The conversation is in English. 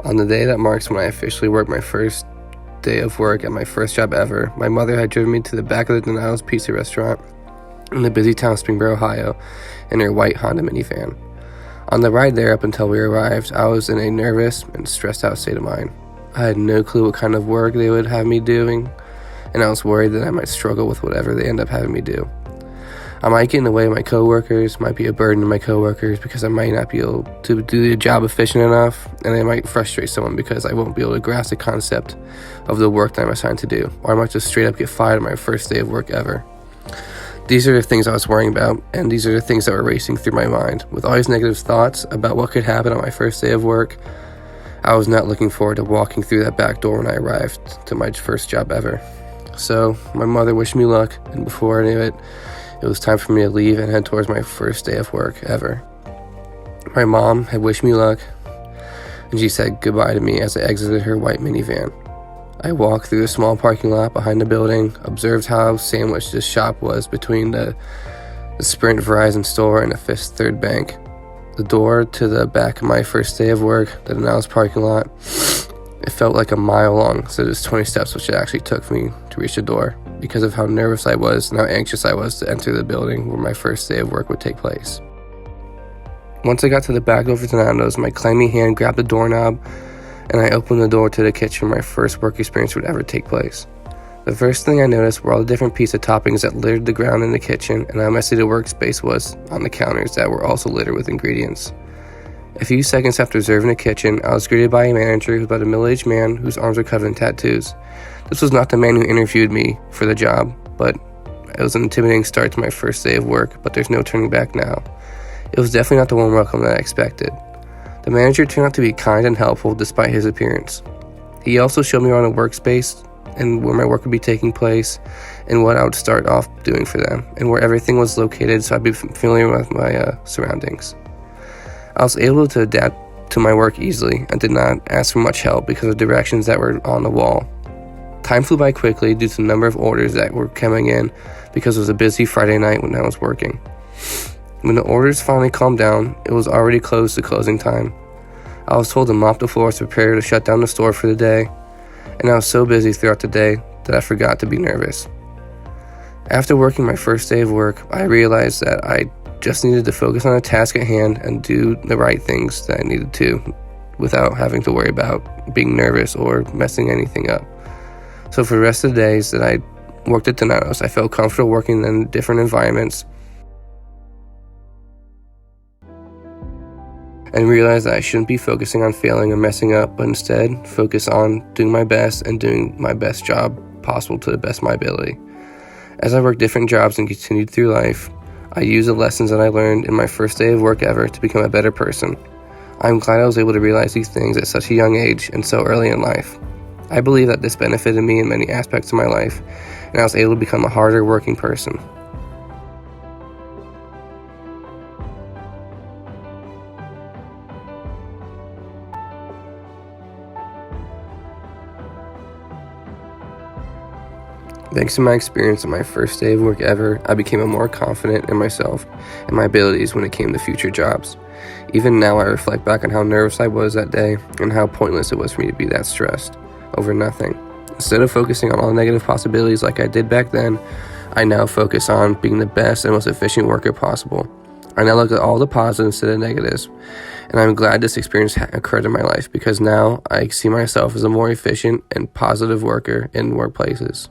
On the day that marks when I officially worked my first day of work at my first job ever, my mother had driven me to the back of the Donatos Pizza restaurant in the busy town of Springboro, Ohio, in her white Honda minivan. On the ride there up until we arrived, I was in a nervous and stressed out state of mind. I had no clue what kind of work they would have me doing, and I was worried that I might struggle with whatever they end up having me do. I might get in the way of my coworkers, might be a burden to my coworkers because I might not be able to do the job efficient enough, and I might frustrate someone because I won't be able to grasp the concept of the work that I'm assigned to do, or I might just straight up get fired on my first day of work ever. These are the things I was worrying about, and these are the things that were racing through my mind. With all these negative thoughts about what could happen on my first day of work, I was not looking forward to walking through that back door when I arrived to my first job ever. So my mother wished me luck, and before I knew it, it was time for me to leave and head towards my first day of work ever. My mom had wished me luck, and she said goodbye to me as I exited her white minivan. I walked through the small parking lot behind the building, observed how sandwiched this shop was between the Sprint Verizon store and the Fifth Third Bank. The door to the back of my first day of work, the Donatos parking lot, it felt like a mile long, so there's 20 steps which it actually took for me to reach the door because of how nervous I was and how anxious I was to enter the building where my first day of work would take place. Once I got to the back door of Donatos, my clammy hand grabbed the doorknob and I opened the door to the kitchen where my first work experience would ever take place. The first thing I noticed were all the different pizza toppings that littered the ground in the kitchen and how messy the workspace was on the counters that were also littered with ingredients. A few seconds after observing the kitchen, I was greeted by a manager who was about a middle-aged man whose arms were covered in tattoos. This was not the man who interviewed me for the job, but it was an intimidating start to my first day of work, but there's no turning back now. It was definitely not the warm welcome that I expected. The manager turned out to be kind and helpful despite his appearance. He also showed me around the workspace and where my work would be taking place and what I would start off doing for them and where everything was located so I'd be familiar with my surroundings. I was able to adapt to my work easily and did not ask for much help because of directions that were on the wall. Time flew by quickly due to the number of orders that were coming in because it was a busy Friday night when I was working. When the orders finally calmed down, it was already close to closing time. I was told to mop the floors to prepare to shut down the store for the day, and I was so busy throughout the day that I forgot to be nervous. After working my first day of work, I realized that I just needed to focus on the task at hand and do the right things that I needed to without having to worry about being nervous or messing anything up. So for the rest of the days that I worked at Donatos, I felt comfortable working in different environments and realized that I shouldn't be focusing on failing or messing up, but instead focus on doing my best and doing my best job possible to the best of my ability. As I worked different jobs and continued through life, I used the lessons that I learned in my first day of work ever to become a better person. I'm glad I was able to realize these things at such a young age and so early in life. I believe that this benefited me in many aspects of my life, and I was able to become a harder working person. Thanks to my experience on my first day of work ever, I became more confident in myself and my abilities when it came to future jobs. Even now, I reflect back on how nervous I was that day and how pointless it was for me to be that stressed over nothing. Instead of focusing on all the negative possibilities like I did back then, I now focus on being the best and most efficient worker possible. I now look at all the positives instead of negatives, and I'm glad this experience occurred in my life because now I see myself as a more efficient and positive worker in workplaces.